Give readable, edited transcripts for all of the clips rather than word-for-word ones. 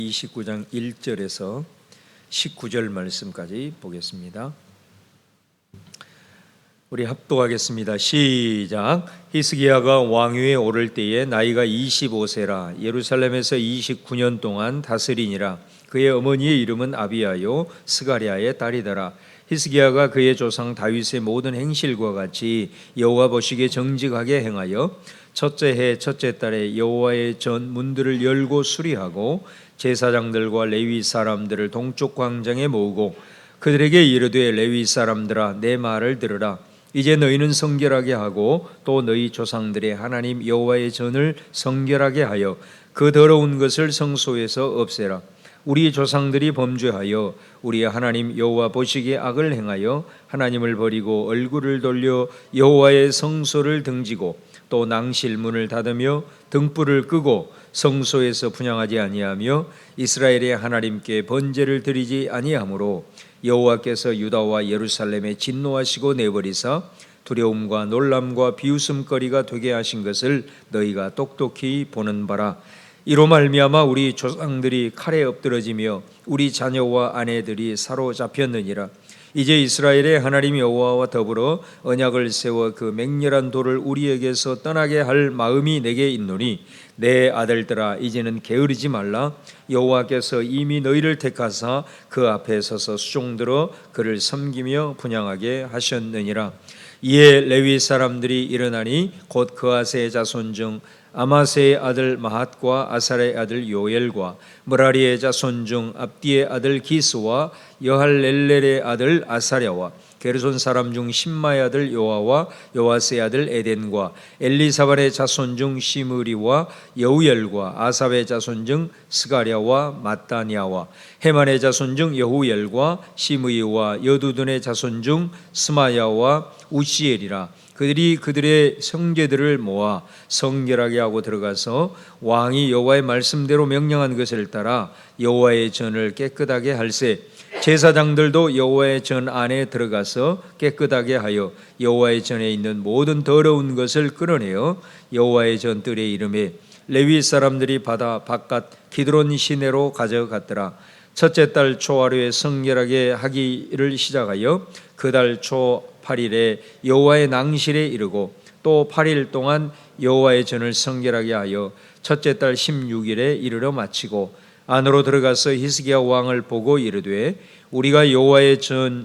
29장 1절에서 19절 말씀까지 보겠습니다. 우리 합독하겠습니다. 시작. 히스기야가 왕위에 오를 때에 나이가 25세라 예루살렘에서 29년 동안 다스리니라. 그의 어머니의 이름은 아비야요 스가랴의 딸이더라. 히스기야가 그의 조상 다윗의 모든 행실과 같이 여호와 보시기에 정직하게 행하여 첫째 해 첫째 달에 여호와의 전 문들을 열고 수리하고 제사장들과 레위 사람들을 동쪽 광장에 모으고 그들에게 이르되 레위 사람들아 내 말을 들으라. 이제 너희는 성결하게 하고 또 너희 조상들의 하나님 여호와의 전을 성결하게 하여 그 더러운 것을 성소에서 없애라. 우리 조상들이 범죄하여 우리의 하나님 여호와 보시기에 악을 행하여 하나님을 버리고 얼굴을 돌려 여호와의 성소를 등지고 또 낭실문을 닫으며 등불을 끄고 성소에서 분향하지 아니하며 이스라엘의 하나님께 번제를 드리지 아니하므로 여호와께서 유다와 예루살렘에 진노하시고 내버리사 두려움과 놀람과 비웃음거리가 되게 하신 것을 너희가 똑똑히 보는 바라. 이로 말미암아 우리 조상들이 칼에 엎드러지며 우리 자녀와 아내들이 사로잡혔느니라. 이제 이스라엘의 하나님 여호와와 더불어 언약을 세워 그 맹렬한 돌을 우리에게서 떠나게 할 마음이 내게 있노니 내 아들들아 이제는 게으르지 말라. 여호와께서 이미 너희를 택하사 그 앞에 서서 수종들어 그를 섬기며 분향하게 하셨느니라. 이에 레위 사람들이 일어나니 곧 그아세의 자손 중 아마세의 아들 마핫과 아살의 아들 요엘과 므라리의 자손 중 압디의 아들 기스와 여할렐렐의 아들 아사랴와 게르손 사람 중 심마의 아들 요아와 요아스의 아들 에덴과 엘리사발의 자손 중 시므리와 여우엘과 아삽의 자손 중 스가랴와 마따니아와 헤만의 자손 중 여후엘과 시므이와 여두둔의 자손 중 스마야와 우시엘이라. 그들이 그들의 형제들을 모아 성결하게 하고 들어가서 왕이 여호와의 말씀대로 명령한 것을 따라 여호와의 전을 깨끗하게 할세. 제사장들도 여호와의 전 안에 들어가서 깨끗하게 하여 여호와의 전에 있는 모든 더러운 것을 끌어내어 여호와의 전 뜰에 이름에 레위 사람들이 받아 바깥 기드론 시내로 가져갔더라. 첫째 달 초하루에 성결하게 하기를 시작하여 그 달 초 8일에 여호와의 낭실에 이르고 또 8일 동안 여호와의 전을 성결하게 하여 첫째 달 16일에 이르러 마치고 안으로 들어가서 히스기야 왕을 보고 이르되 우리가 여호와의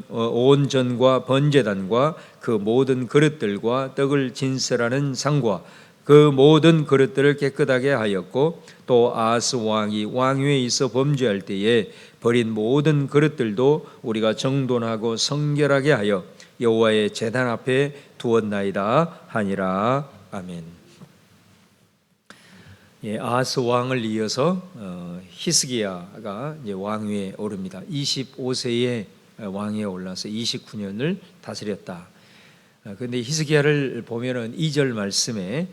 온 전과 번제단과 그 모든 그릇들과 떡을 진설하는 상과 그 모든 그릇들을 깨끗하게 하였고 또 아하스 왕이 왕위에 있어 범죄할 때에 버린 모든 그릇들도 우리가 정돈하고 성결하게 하여 여호와의 제단 앞에 두었나이다 하니라. 아멘. 아하스 왕을 이어서 히스기야가 이제 왕위에 오릅니다. 25세에 왕위에 올라서 29년을 다스렸다. 그런데 히스기야를 보면은 2절 말씀에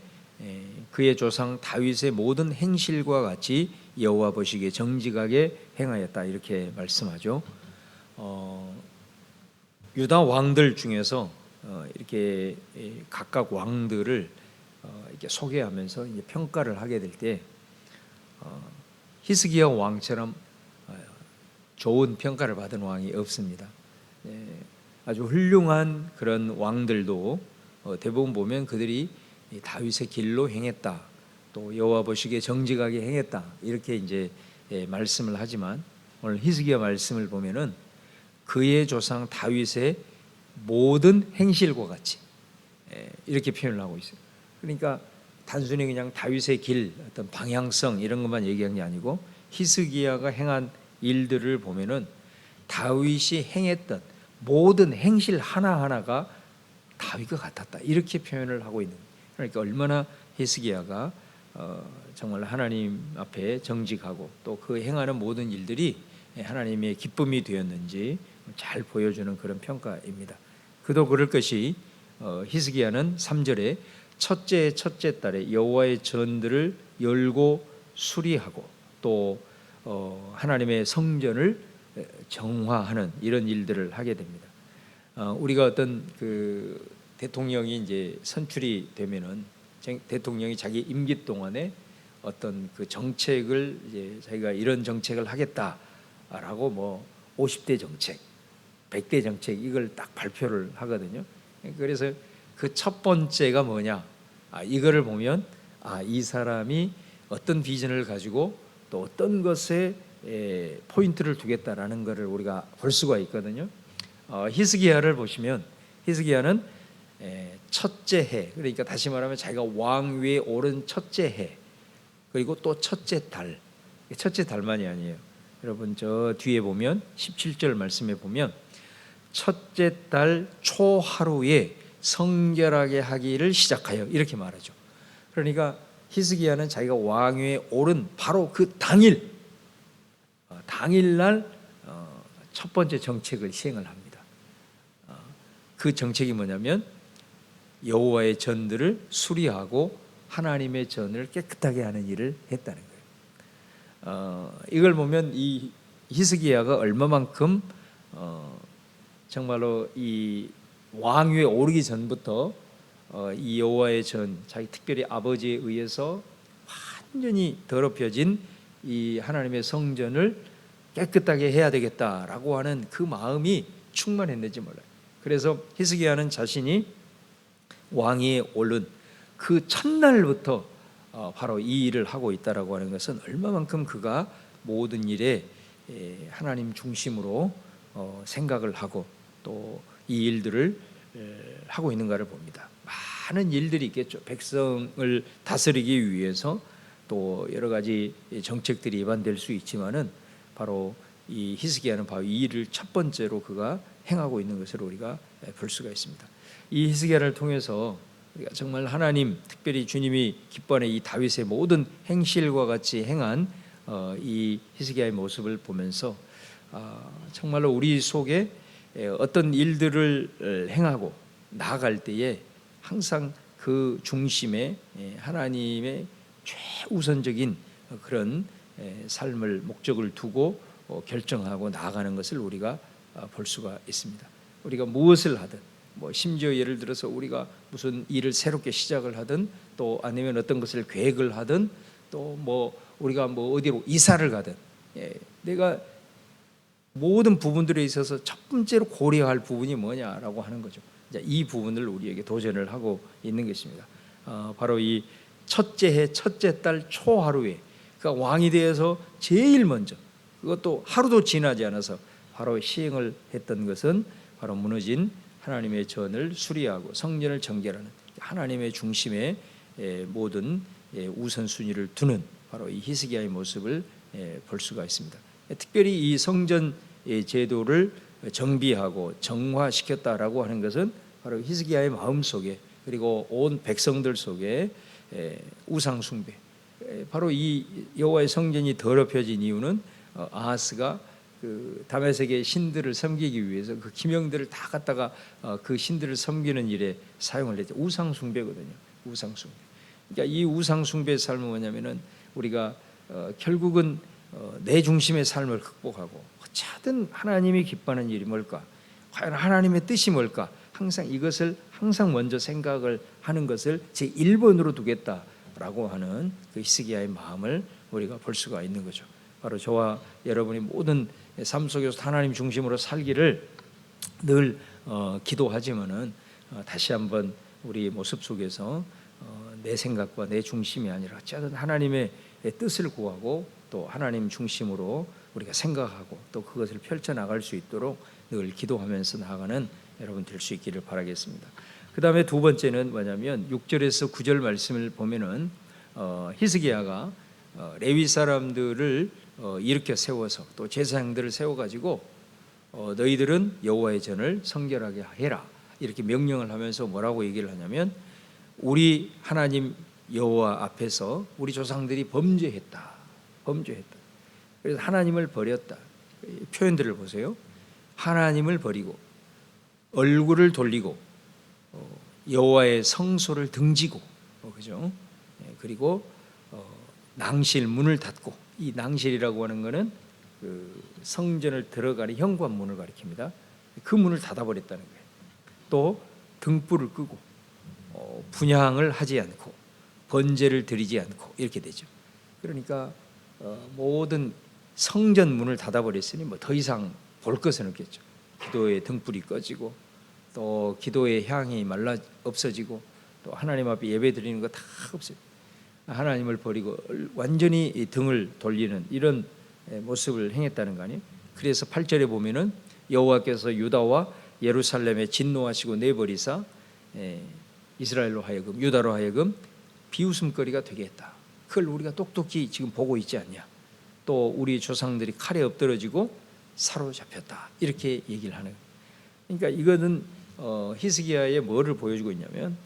그의 조상 다윗의 모든 행실과 같이 여호와 보시기에 정직하게 행하였다 이렇게 말씀하죠. 유다 왕들 중에서 이렇게 각각 왕들을 이렇게 소개하면서 이제 평가를 하게 될 때 히스기야 왕처럼 좋은 평가를 받은 왕이 없습니다. 아주 훌륭한 그런 왕들도 대부분 보면 그들이 다윗의 길로 행했다, 또 여호와 보시기에 정직하게 행했다 이렇게 이제 말씀을 하지만 오늘 히스기야 말씀을 보면은 그의 조상 다윗의 모든 행실과 같이 이렇게 표현을 하고 있어요. 그러니까 단순히 그냥 다윗의 길, 어떤 방향성 이런 것만 얘기한 게 아니고 히스기야가 행한 일들을 보면은 다윗이 행했던 모든 행실 하나하나가 다윗과 같았다 이렇게 표현을 하고 있는 거예요. 그러니까 얼마나 히스기야가 정말 하나님 앞에 정직하고 또 그 행하는 모든 일들이 하나님의 기쁨이 되었는지 잘 보여주는 그런 평가입니다. 그도 그럴 것이 히스기야는 3절에 첫째 달에 여호와의 전들을 열고 수리하고 또 하나님의 성전을 정화하는 이런 일들을 하게 됩니다. 우리가 어떤 그 대통령이 이제 선출이 되면은 대통령이 자기 임기 동안에 어떤 그 정책을 이제 자기가 이런 정책을 하겠다라고 뭐 50대 정책, 100대 정책 이걸 딱 발표를 하거든요. 그래서 그 첫 번째가 뭐냐? 이거를 보면 이 사람이 어떤 비전을 가지고 또 어떤 것에 포인트를 두겠다라는 것을 우리가 볼 수가 있거든요. 히스기야를 보시면 히스기야는 첫째 해, 그러니까 다시 말하면 자기가 왕위에 오른 첫째 해, 그리고 또 첫째 달, 첫째 달만이 아니에요. 여러분 저 뒤에 보면 17절 말씀에 보면 첫째 달 초하루에 성결하게 하기를 시작하여 이렇게 말하죠. 그러니까 히스기야는 자기가 왕위에 오른 바로 그 당일날 첫 번째 정책을 시행을 합니다. 그 정책이 뭐냐면 여호와의 전들을 수리하고 하나님의 전을 깨끗하게 하는 일을 했다는 거예요. 이걸 보면 이 히스기야가 얼마만큼 정말로 이 왕위에 오르기 전부터 이 여호와의 전, 자기 특별히 아버지에 의해서 완전히 더럽혀진 이 하나님의 성전을 깨끗하게 해야 되겠다라고 하는 그 마음이 충만했는지 몰라요. 그래서 히스기야는 자신이 왕위에 오른 그 첫날부터 바로 이 일을 하고 있다라고 하는 것은 얼마만큼 그가 모든 일에 하나님 중심으로 생각을 하고 또 이 일들을 하고 있는가를 봅니다. 많은 일들이 있겠죠. 백성을 다스리기 위해서 또 여러 가지 정책들이 위반될 수 있지만은 바로 이 히스기야는 바로 이 일을 첫 번째로 그가 행하고 있는 것을 우리가 볼 수가 있습니다. 이 히스기야를 통해서 우리가 정말 하나님, 특별히 주님이 기뻐하는 이 다윗의 모든 행실과 같이 행한 이 히스기야의 모습을 보면서 정말로 우리 속에 어떤 일들을 행하고 나아갈 때에 항상 그 중심에 하나님의 최우선적인 그런 삶을 목적을 두고 결정하고 나아가는 것을 우리가 볼 수가 있습니다. 우리가 무엇을 하든 뭐 심지어 예를 들어서 우리가 무슨 일을 새롭게 시작을 하든 또 아니면 어떤 것을 계획을 하든 또 뭐 우리가 뭐 어디로 이사를 가든 내가 모든 부분들에 있어서 첫 번째로 고려할 부분이 뭐냐라고 하는 거죠. 이 부분을 우리에게 도전을 하고 있는 것입니다. 바로 이 첫째 해 첫째 달 초하루에 그러니까 왕이 되어서 제일 먼저 그것도 하루도 지나지 않아서 바로 시행을 했던 것은 바로 무너진 하나님의 전을 수리하고 성전을 정결하는 하나님의 중심에 모든 우선순위를 두는 바로 이 히스기야의 모습을 볼 수가 있습니다. 특별히 이 성전 제도를 정비하고 정화시켰다라고 하는 것은 바로 히스기야의 마음 속에 그리고 온 백성들 속에 우상 숭배, 바로 이 여호와의 성전이 더럽혀진 이유는 아하스가 그 다메섹의 신들을 섬기기 위해서 그 기명들을 다 갖다가 그 신들을 섬기는 일에 사용을 했죠. 우상 숭배거든요. 우상 숭배. 그러니까 이 우상 숭배의 삶은 뭐냐면은 우리가 결국은 내 중심의 삶을 극복하고 어찌하든 하나님이 기뻐하는 일이 뭘까? 과연 하나님의 뜻이 뭘까? 항상 이것을 항상 먼저 생각을 하는 것을 제 1번으로 두겠다라고 하는 그 히스기야의 마음을 우리가 볼 수가 있는 거죠. 바로 저와 여러분이 모든 삶 속에서 하나님 중심으로 살기를 늘 기도하지만은 다시 한번 우리 모습 속에서 내 생각과 내 중심이 아니라 어찌하든 하나님의 뜻을 구하고 또 하나님 중심으로 우리가 생각하고 또 그것을 펼쳐나갈 수 있도록 늘 기도하면서 나아가는 여러분 될 수 있기를 바라겠습니다. 그 다음에 두 번째는 뭐냐면 6절에서 9절 말씀을 보면은 히스기야가 레위 사람들을 일으켜 세워서 또 제사장들을 세워가지고 너희들은 여호와의 전을 성결하게 해라 이렇게 명령을 하면서 뭐라고 얘기를 하냐면 우리 하나님 여호와 앞에서 우리 조상들이 범죄했다. 그래서 하나님을 버렸다. 표현들을 보세요. 하나님을 버리고 얼굴을 돌리고 여호와의 성소를 등지고 그죠? 그리고 낭실 문을 닫고 이 낭실이라고 하는 것은 그 성전을 들어가는 현관문을 가리킵니다. 그 문을 닫아버렸다는 거예요. 또 등불을 끄고 분향을 하지 않고 번제를 드리지 않고 이렇게 되죠. 그러니까 모든 성전 문을 닫아버렸으니 뭐 더 이상 볼 것은 없겠죠. 기도의 등불이 꺼지고 또 기도의 향이 말라 없어지고 또 하나님 앞에 예배 드리는 거 다 없어요. 하나님을 버리고 완전히 등을 돌리는 이런 모습을 행했다는 거 아니에요. 그래서 8절에 보면은 여호와께서 유다와 예루살렘에 진노하시고 내버리사 이스라엘로 하여금 유다로 하여금 비웃음거리가 되게 했다. 그걸 우리가 똑똑히 지금 보고 있지 않냐. 또 우리 조상들이 칼에 엎드러지고 사로잡혔다. 이렇게 얘기를 하는 거예요. 그러니까 이거는 히스기야의 뭐를 보여주고 있냐면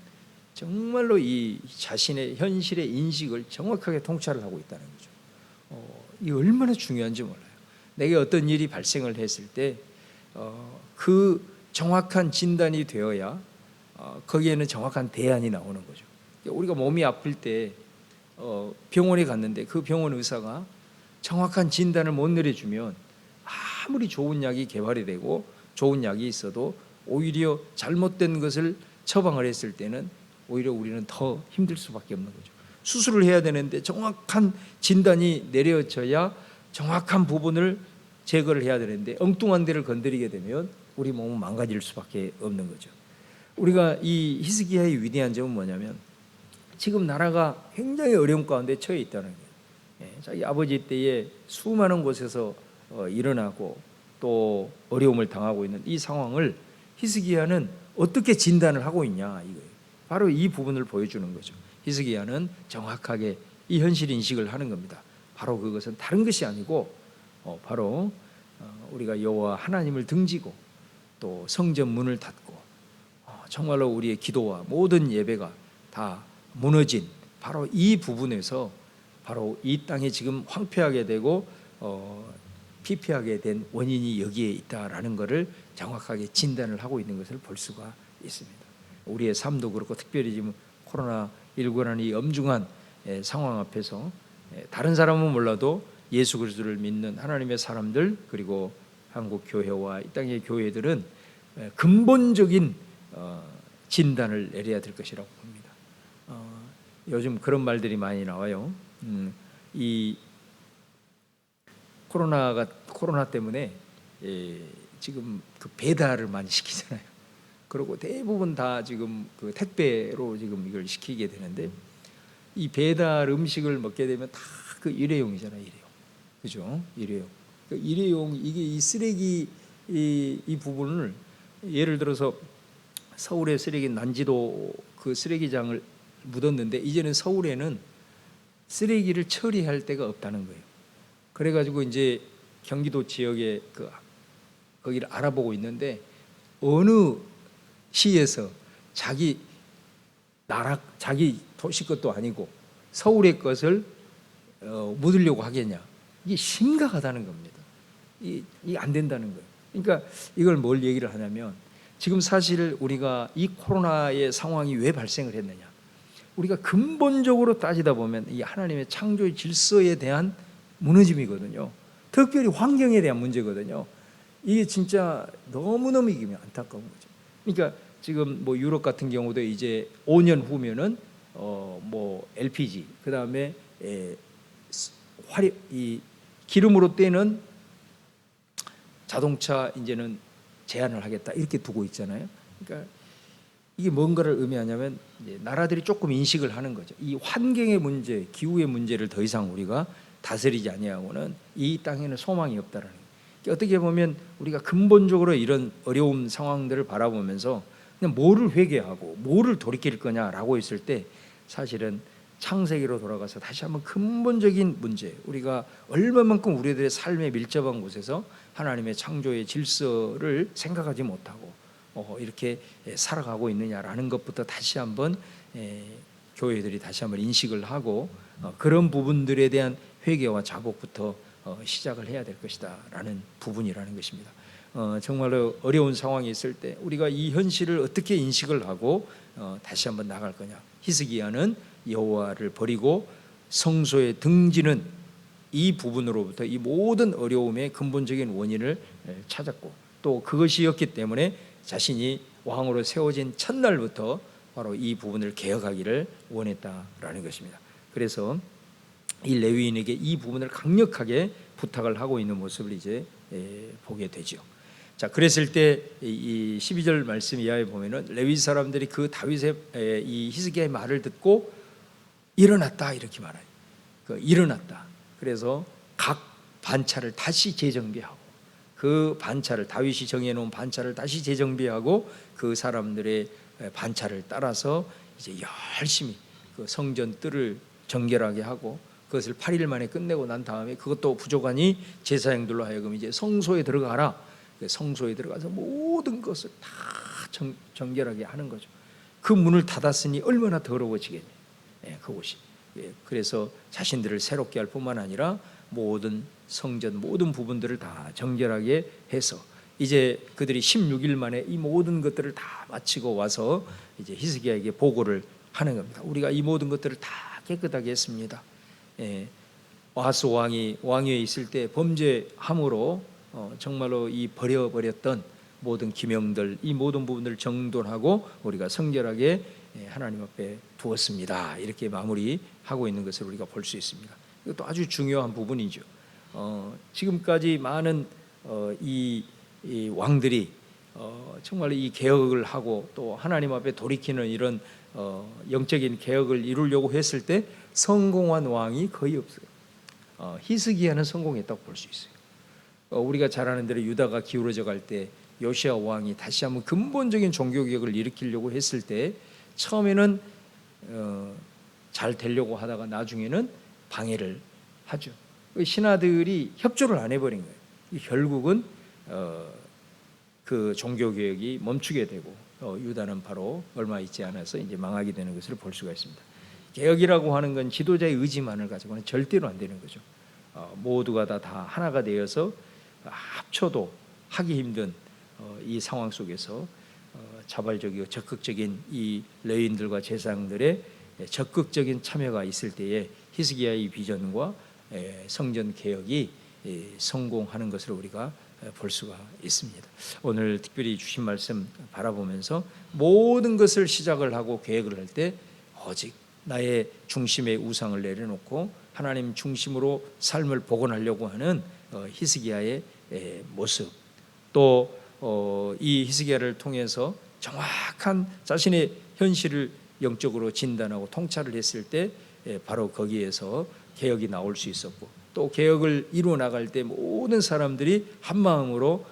정말로 이 자신의 현실의 인식을 정확하게 통찰을 하고 있다는 거죠. 이 얼마나 중요한지 몰라요. 내게 어떤 일이 발생을 했을 때 그 정확한 진단이 되어야 거기에는 정확한 대안이 나오는 거죠. 우리가 몸이 아플 때 병원에 갔는데 그 병원 의사가 정확한 진단을 못 내려주면 아무리 좋은 약이 개발이 되고 좋은 약이 있어도 오히려 잘못된 것을 처방을 했을 때는 오히려 우리는 더 힘들 수밖에 없는 거죠. 수술을 해야 되는데 정확한 진단이 내려져야 정확한 부분을 제거를 해야 되는데 엉뚱한 데를 건드리게 되면 우리 몸은 망가질 수밖에 없는 거죠. 우리가 이 히스기야의 위대한 점은 뭐냐면 지금 나라가 굉장히 어려운 가운데 처해 있다는 거예요. 자기 아버지 때에 수많은 곳에서 일어나고 또 어려움을 당하고 있는 이 상황을 히스기야는 어떻게 진단을 하고 있냐 이거예요. 바로 이 부분을 보여주는 거죠. 히스기야는 정확하게 이 현실 인식을 하는 겁니다. 바로 그것은 다른 것이 아니고 바로 우리가 여호와 하나님을 등지고 또 성전 문을 닫고 정말로 우리의 기도와 모든 예배가 다 무너진 바로 이 부분에서 바로 이 땅이 지금 황폐하게 되고 피폐하게 된 원인이 여기에 있다라는 것을 정확하게 진단을 하고 있는 것을 볼 수가 있습니다. 우리의 삶도 그렇고 특별히 지금 코로나19라는 이 엄중한 상황 앞에서 다른 사람은 몰라도 예수 그리스도를 믿는 하나님의 사람들 그리고 한국 교회와 이 땅의 교회들은 근본적인 진단을 내려야 될 것이라고 봅니다. 요즘 그런 말들이 많이 나와요. 이 코로나 때문에 지금 그 배달을 많이 시키잖아요. 그리고 대부분 다 지금 그 택배로 지금 이걸 시키게 되는데 이 배달 음식을 먹게 되면 다 그 일회용이잖아요, 일회용. 그죠? 일회용. 그 일회용 이게 이 쓰레기 이 부분을 예를 들어서 서울의 쓰레기 난지도 그 쓰레기장을 묻었는데 이제는 서울에는 쓰레기를 처리할 데가 없다는 거예요. 그래가지고 이제 경기도 지역에 거기를 알아보고 있는데 어느 시에서 자기 나라 자기 도시 것도 아니고 서울의 것을 묻으려고 하겠냐. 이게 심각하다는 겁니다. 이게 안 된다는 거예요. 그러니까 이걸 뭘 얘기를 하냐면 지금 사실 우리가 이 코로나의 상황이 왜 발생을 했느냐. 우리가 근본적으로 따지다 보면 이 하나님의 창조의 질서에 대한 무너짐이거든요. 특별히 환경에 대한 문제거든요. 이게 진짜 너무너무 이게 안타까운 거죠. 그러니까 지금 뭐 유럽 같은 경우도 이제 5년 후면은 뭐 LPG 그다음에 이 기름으로 떼는 자동차 이제는 제한을 하겠다 이렇게 두고 있잖아요. 그러니까 이게 뭔가를 의미하냐면 이제 나라들이 조금 인식을 하는 거죠. 이 환경의 문제, 기후의 문제를 더 이상 우리가 다스리지 아니하고는 이 땅에는 소망이 없다라는 거예요. 어떻게 보면 우리가 근본적으로 이런 어려운 상황들을 바라보면서 그냥 뭐를 회개하고 뭐를 돌이킬 거냐라고 했을 때 사실은 창세기로 돌아가서 다시 한번 근본적인 문제, 우리가 얼마만큼 우리들의 삶에 밀접한 곳에서 하나님의 창조의 질서를 생각하지 못하고 이렇게 살아가고 있느냐라는 것부터 다시 한번 교회들이 다시 한번 인식을 하고 그런 부분들에 대한 회개와 자복부터 시작을 해야 될 것이다라는 부분이라는 것입니다. 정말로 어려운 상황이 있을 때 우리가 이 현실을 어떻게 인식을 하고 다시 한번 나갈 거냐. 히스기야는 여호와를 버리고 성소에 등지는 이 부분으로부터 이 모든 어려움의 근본적인 원인을 찾았고 또 그것이었기 때문에 자신이 왕으로 세워진 첫날부터 바로 이 부분을 개혁하기를 원했다라는 것입니다. 그래서 이 레위인에게 이 부분을 강력하게 부탁을 하고 있는 모습을 이제 보게 되죠. 자, 그랬을 때 이 12절 말씀 이하에 보면은 레위 사람들이 그 다윗의 이 히스기야의 말을 듣고 일어났다 이렇게 말해요. 일어났다. 그래서 각 반차를 다시 재정비하고 그 반차를 다윗이 정해놓은 반차를 다시 재정비하고 그 사람들의 반차를 따라서 이제 열심히 그 성전 뜰을 정결하게 하고 그것을 8일 만에 끝내고 난 다음에 그것도 부족하니 제사장들로 하여금 이제 성소에 들어가라. 성소에 들어가서 모든 것을 다 정결하게 하는 거죠. 그 문을 닫았으니 얼마나 더러워지겠냐. 그곳이. 그래서 자신들을 새롭게 할 뿐만 아니라 모든 성전 모든 부분들을 다 정결하게 해서 이제 그들이 16일 만에 이 모든 것들을 다 마치고 와서 이제 히스기야에게 보고를 하는 겁니다. 우리가 이 모든 것들을 다 깨끗하게 했습니다. 아하스 왕이 왕위에 있을 때 범죄함으로 정말로 이 버려버렸던 모든 기명들 이 모든 부분들을 정돈하고 우리가 성결하게 하나님 앞에 두었습니다. 이렇게 마무리하고 있는 것을 우리가 볼 수 있습니다. 이것도 아주 중요한 부분이죠. 지금까지 많은 이 왕들이 정말 이 개혁을 하고 또 하나님 앞에 돌이키는 이런 영적인 개혁을 이루려고 했을 때 성공한 왕이 거의 없어요. 히스기야는 성공했다고 볼 수 있어요. 우리가 잘 아는 대로 유다가 기울어져 갈 때 요시야 왕이 다시 한번 근본적인 종교개혁을 일으키려고 했을 때 처음에는 잘 되려고 하다가 나중에는 방해를 하죠. 신하들이 협조를 안 해버린 거예요. 결국은 그 종교개혁이 멈추게 되고 유다는 바로 얼마 있지 않아서 이제 망하게 되는 것을 볼 수가 있습니다. 개혁이라고 하는 건 지도자의 의지만을 가지고는 절대로 안 되는 거죠. 모두가 다 하나가 되어서 합쳐도 하기 힘든 이 상황 속에서 자발적이고 적극적인 이 레위인들과 제사장들의 적극적인 참여가 있을 때에 히스기야의 비전과 성전 개혁이 성공하는 것을 우리가 볼 수가 있습니다. 오늘 특별히 주신 말씀 바라보면서 모든 것을 시작을 하고 계획을 할 때 오직 나의 중심의 우상을 내려놓고 하나님 중심으로 삶을 복원하려고 하는 히스기야의 모습 또 이 히스기야를 통해서 정확한 자신의 현실을 영적으로 진단하고 통찰을 했을 때 바로 거기에서 개혁이 나올 수 있었고 또 개혁을 이루어 나갈 때 모든 사람들이 한 마음으로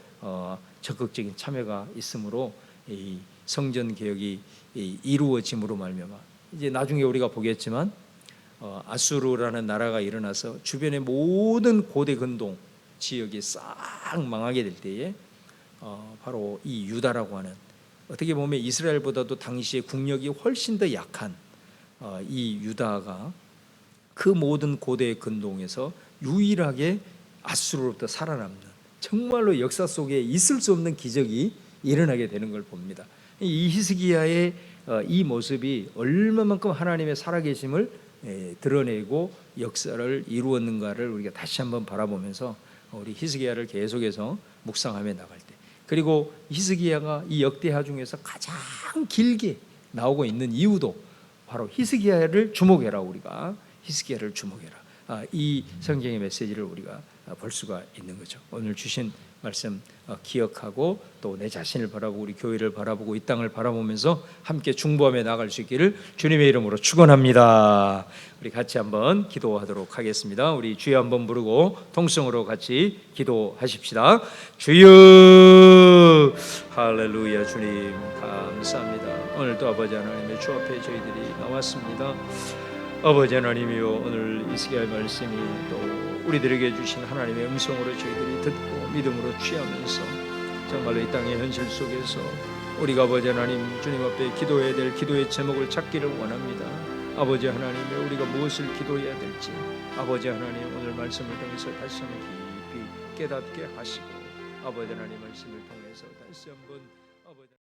적극적인 참여가 있으므로 이 성전 개혁이 이루어짐으로 말미암아 이제 나중에 우리가 보겠지만 아수르라는 나라가 일어나서 주변의 모든 고대 근동 지역이 싹 망하게 될 때에 바로 이 유다라고 하는 어떻게 보면 이스라엘보다도 당시에 국력이 훨씬 더 약한 이 유다가 그 모든 고대 근동에서 유일하게 아수르로부터 살아남는 정말로 역사 속에 있을 수 없는 기적이 일어나게 되는 걸 봅니다. 이 히스기야의 이 모습이 얼마만큼 하나님의 살아계심을 드러내고 역사를 이루었는가를 우리가 다시 한번 바라보면서 우리 히스기야를 계속해서 묵상하며 나갈 때 그리고 히스기야가 이 역대하 중에서 가장 길게 나오고 있는 이유도 바로 히스기야를 주목해라. 우리가 히스기야를 주목해라. 이 성경의 메시지를 우리가 볼 수가 있는 거죠. 오늘 주신 말씀 기억하고 또 내 자신을 바라보고 우리 교회를 바라보고 이 땅을 바라보면서 함께 중보하며 나갈 수 있기를 주님의 이름으로 축원합니다. 우리 같이 한번 기도하도록 하겠습니다. 우리 주여 한번 부르고 통성으로 같이 기도하십시다. 주여 할렐루야. 주님 감사합니다. 오늘도 아버지 하나님의 주 앞에 저희들이 나왔습니다. 아버지 하나님이여 오늘 히스기야의 말씀이 또 우리들에게 주신 하나님의 음성으로 저희들이 듣고 믿음으로 취하면서 정말로 이 땅의 현실 속에서 우리가 아버지 하나님 주님 앞에 기도해야 될 기도의 제목을 찾기를 원합니다. 아버지 하나님의 우리가 무엇을 기도해야 될지 아버지 하나님 오늘 말씀을 통해서 다시 한번 깊이 깨닫게 하시고 아버지 하나님 말씀을 통해서 다시 한번 아버지